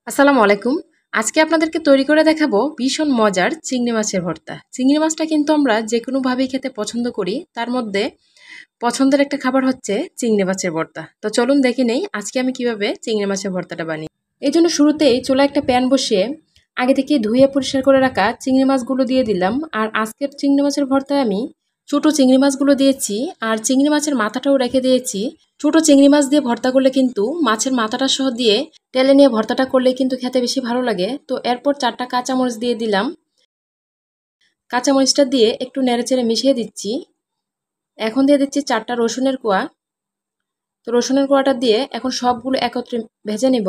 আসসালামু আলাইকুম। আজকে আপনাদেরকে তৈরি করে দেখাবো ভীষণ মজার চিংড়ি মাছের ভর্তা। চিংড়ি মাছটা কিন্তু আমরা যেকোনোভাবেই খেতে পছন্দ করি। তার মধ্যে পছন্দের একটা খাবার হচ্ছে চিংড়ি মাছের ভর্তা। তো চলুন দেখে নেই আজকে আমি কিভাবে চিংড়ি মাছের ভর্তাটা বানাই। এই জন্য শুরুতেই চুলায় একটা প্যান বসিয়ে আগে থেকে ধুয়ে পরিষ্কার করে রাখা চিংড়ি মাছগুলো দিয়ে দিলাম। আর আজকের চিংড়ি মাছের ভর্তায় আমি ছোট চিংড়ি মাছগুলো দিয়েছি আর চিংড়ি মাছের মাথাটাও রেখে দিয়েছি। ছোট চিংড়ি মাছ দিয়ে ভর্তা করলে কিন্তু মাছের মাথাটা সহ দিয়ে তেলে নিয়ে ভর্তাটা করলে কিন্তু খেতে বেশি ভালো লাগে। তো এরপর 4টা কাঁচামরিচ দিয়ে দিলাম। কাঁচামরিচটা দিয়ে একটু নেড়েচেড়ে মিশিয়ে দিচ্ছি। এখন দিয়ে দিচ্ছি 4টা রসুনের কোয়া। তো রসুনের কোয়াটা দিয়ে এখন সবগুলো একত্রে ভেজে নিব।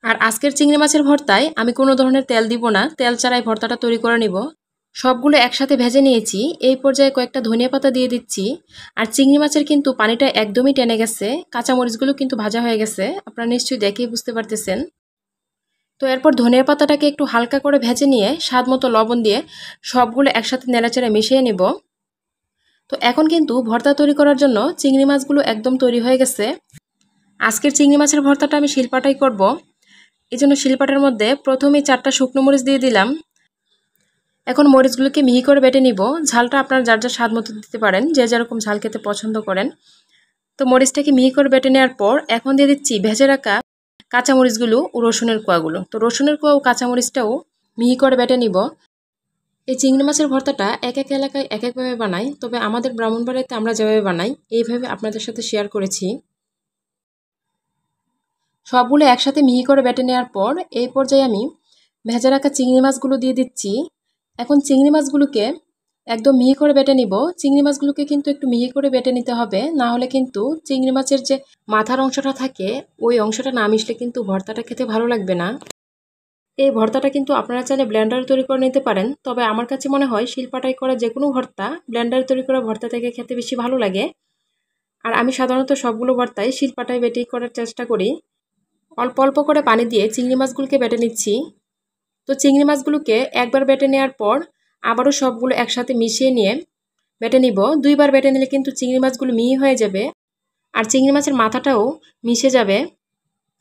আর আজকের চিংড়ি মাছের ভর্তায় আমি কোনো ধরনের তেল দিব না, তেল ছাড়াই ভর্তাটা তৈরি করে নিব। সবগুলো একসাথে ভেজে নিয়েছি। এই পর্যায়ে কয়েকটা ধনিয়া পাতা দিয়ে দিচ্ছি। আর চিংড়ি মাছের কিন্তু পানিটা একদমই টেনে গেছে, কাঁচামরিচগুলো কিন্তু ভাজা হয়ে গেছে, আপনারা নিশ্চয়ই দেখেই বুঝতে পারতেছেন। তো এরপর ধনিয়া পাতাটাকে একটু হালকা করে ভেজে নিয়ে স্বাদ মতো লবণ দিয়ে সবগুলো একসাথে নেড়াচেড়ে মিশিয়ে নেব। তো এখন কিন্তু ভর্তা তৈরি করার জন্য চিংড়ি মাছগুলো একদম তৈরি হয়ে গেছে। আজকের চিংড়ি মাছের ভর্তাটা আমি শিলপাটাই করব। এই জন্য শিলপাটার মধ্যে প্রথমেই 4টা শুকনো মরিচ দিয়ে দিলাম। এখন মরিচগুলোকে মিহি করে বেটে নিব। ঝালটা আপনারা যার যার স্বাদ মতো দিতে পারেন, যে যেরকম ঝাল খেতে পছন্দ করেন। তো মরিচটাকে মিহি করে বেটে নেওয়ার পর এখন দিয়ে দিচ্ছি ভেজে রাখা কাঁচামরিচগুলো ও রসুনের কোয়াগুলো। তো রসুনের কোয়া ও কাঁচামরিচটাও মিহি করে বেটে নিব। এই চিংড়ি মাছের ভর্তাটা এক এক এলাকায় এক একভাবে বানাই, তবে আমাদের ব্রাহ্মণবাড়িয়াতে আমরা যেভাবে বানাই এইভাবে আপনাদের সাথে শেয়ার করেছি। সবগুলো একসাথে মিহি করে বেটে নেওয়ার পর এই পর্যায়ে আমি ভেজে রাখা চিংড়ি মাছগুলো দিয়ে দিচ্ছি। এখন চিংড়ি মাছগুলোকে একদম মিহি করে বেটে নিব। চিংড়ি মাছগুলোকে কিন্তু একটু মিহি করে বেটে নিতে হবে, না হলে কিন্তু চিংড়ি মাছের যে মাথার অংশটা থাকে ওই অংশটা না মিশলে কিন্তু ভর্তাটা খেতে ভালো লাগবে না। এই ভর্তাটা কিন্তু আপনারা চাইলে ব্লেন্ডারে তৈরি করে নিতে পারেন, তবে আমার কাছে মনে হয় শিলপাটায় করা যে কোনো ভর্তা ব্লেন্ডারে তৈরি করা ভর্তা থেকে খেতে বেশি ভালো লাগে। আর আমি সাধারণত সবগুলো ভর্তাই শিলপাটায় বেটেই করার চেষ্টা করি। অল্প অল্প করে পানি দিয়ে চিংড়ি মাছগুলোকে বেটে নিচ্ছি। তো চিংড়ি মাছগুলোকে একবার বেটে নেওয়ার পর আবারও সবগুলো একসাথে মিশিয়ে নিয়ে বেটে নিব। 2বার বেটে নিলে কিন্তু চিংড়ি মাছগুলো মিহি হয়ে যাবে আর চিংড়ি মাছের মাথাটাও মিশে যাবে।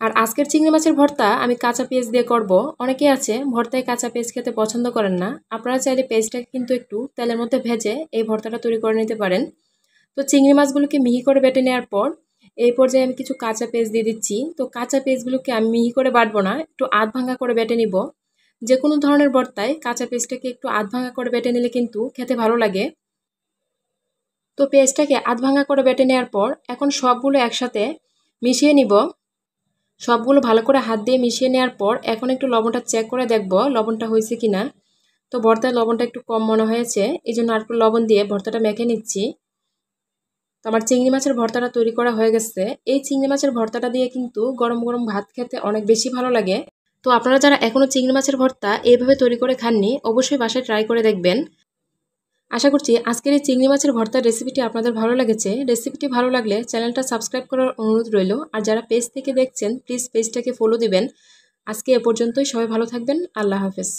আর আজকের চিংড়ি মাছের ভর্তা আমি কাঁচা পেঁয়াজ দিয়ে করব। অনেকে আছে ভর্তায় কাঁচা পেঁয়াজ খেতে পছন্দ করেন না, আপনারা চাইলে পেঁয়াজটাকে কিন্তু একটু তেলের মধ্যে ভেজে এই ভর্তাটা তৈরি করে নিতে পারেন। তো চিংড়ি মাছগুলোকে মিহি করে বেটে নেওয়ার পর এই পর্যায়ে আমি কিছু কাঁচা পেঁয়াজ দিয়ে দিচ্ছি। তো কাঁচা পেঁয়াজগুলোকে আমি মিহি করে বাটবো না, একটু আধ ভাঙা করে বেটে নিব। যে কোনো ধরনের ভর্তায় কাঁচা পেঁয়াজটাকে একটু আধ ভাঙা করে বেটে নিলে কিন্তু খেতে ভালো লাগে। তো পেঁয়াজটাকে আধ ভাঙা করে বেটে নেওয়ার পর এখন সবগুলো একসাথে মিশিয়ে নিব। সবগুলো ভালো করে হাত দিয়ে মিশিয়ে নেওয়ার পর এখন একটু লবণটা চেক করে দেখব লবণটা হয়েছে কিনা। তো ভর্তায় লবণটা একটু কম মনে হয়েছে, এই জন্য আর একটু লবণ দিয়ে ভর্তাটা মেখে নিচ্ছি। তো আমার চিংড়ি মাছের ভর্তাটা তৈরি করা হয়ে গেছে। এই চিংড়ি মাছের ভর্তাটা দিয়ে কিন্তু গরম গরম ভাত খেতে অনেক বেশি ভালো লাগে। তো আপনারা যারা এখনও চিংড়ি মাছের ভর্তা এইভাবে তৈরি করে খাননি অবশ্যই বাসায় ট্রাই করে দেখবেন। আশা করছি আজকের এই চিংড়ি মাছের ভর্তার রেসিপিটি আপনাদের ভালো লেগেছে। রেসিপিটি ভালো লাগলে চ্যানেলটা সাবস্ক্রাইব করার অনুরোধ রইল। আর যারা পেজ থেকে দেখছেন প্লিজ পেজটাকে ফলো দিবেন। আজকে এ পর্যন্তই, সবাই ভালো থাকবেন। আল্লাহ হাফেজ।